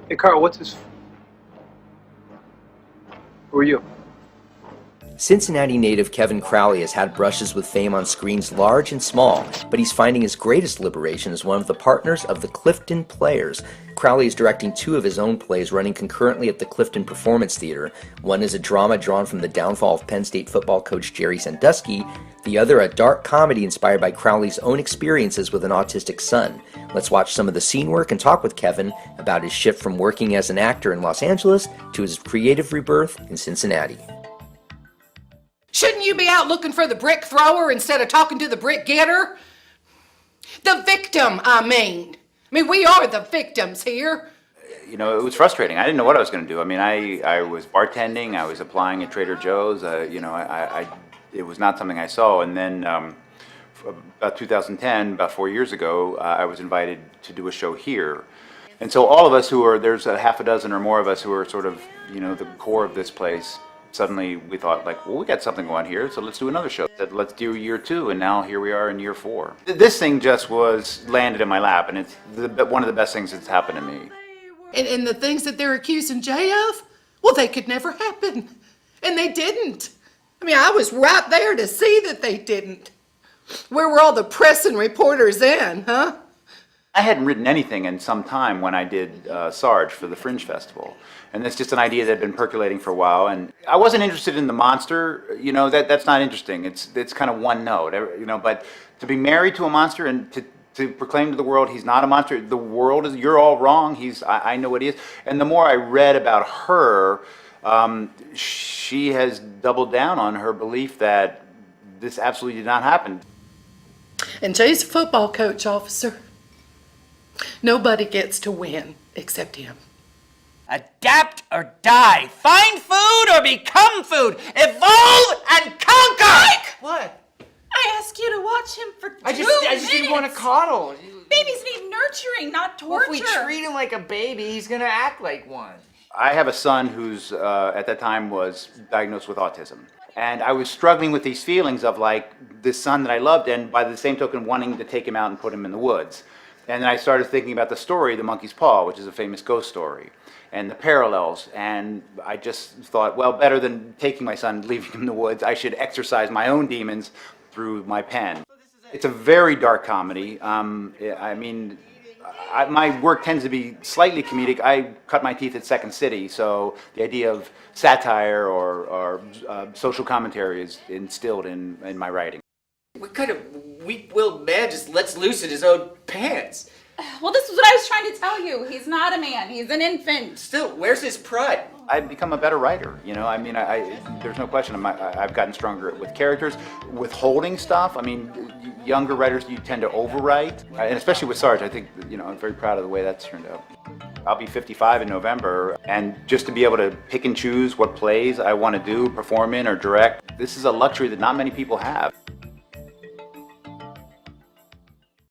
Hey Carl, who are you? Cincinnati native Kevin Crowley has had brushes with fame on screens large and small, but he's finding his greatest liberation as one of the partners of the Clifton Players. Crowley is directing two of his own plays running concurrently at the Clifton Performance Theater. One is a drama drawn from the downfall of Penn State football coach Jerry Sandusky, the other a dark comedy inspired by Crowley's own experiences with an autistic son. Let's watch some of the scene work and talk with Kevin about his shift from working as an actor in Los Angeles to his creative rebirth in Cincinnati. Shouldn't you be out looking for the brick thrower instead of talking to the brick getter? The victim, I mean. We are the victims here. You know, it was frustrating. I didn't know what I was going to do. I was bartending. I was applying at Trader Joe's. It was not something I saw. And then about 2010, about 4 years ago, I was invited to do a show here. And so all of us there's a half a dozen or more of us who are sort of, the core of this place. Suddenly we thought, well, we got something going here, so let's do another show. Said, let's do year 2, and now here we are in year 4. This thing just landed in my lap, and it's one of the best things that's happened to me. And the things that they're accusing Jay of, well, they could never happen. And they didn't. I was right there to see that they didn't. Where were all the press and reporters then, huh? I hadn't written anything in some time when I did Sarge for the Fringe Festival. And it's just an idea that had been percolating for a while. And I wasn't interested in the monster, that's not interesting. It's kind of one note, but to be married to a monster and to proclaim to the world he's not a monster, the world is, you're all wrong, I know what he is. And the more I read about her, she has doubled down on her belief that this absolutely did not happen. And Jay's a football coach, officer. Nobody gets to win except him. Adapt or die. Find food or become food. Evolve and conquer! Mike! What? I asked you to watch him for 2 I just didn't want to coddle. Babies need nurturing, not torture. Well, if we treat him like a baby, he's gonna act like one. I have a son who's, at that time, was diagnosed with autism. And I was struggling with these feelings of this son that I loved, and by the same token wanting to take him out and put him in the woods. And then I started thinking about the story, The Monkey's Paw, which is a famous ghost story, and the parallels. And I just thought, well, better than taking my son and leaving him in the woods, I should exercise my own demons through my pen. It's a very dark comedy. My work tends to be slightly comedic. I cut my teeth at Second City, so the idea of satire or social commentary is instilled in my writing. What kind of weak-willed man just lets loose in his own pants? Well, this is what I was trying to tell you. He's not a man. He's an infant. Still, where's his pride? I've become a better writer, there's no question. I've gotten stronger with characters, withholding stuff. Younger writers, you tend to overwrite, and especially with Sarge, I think, I'm very proud of the way that's turned out. I'll be 55 in November, and just to be able to pick and choose what plays I want to do, perform in, or direct, this is a luxury that not many people have.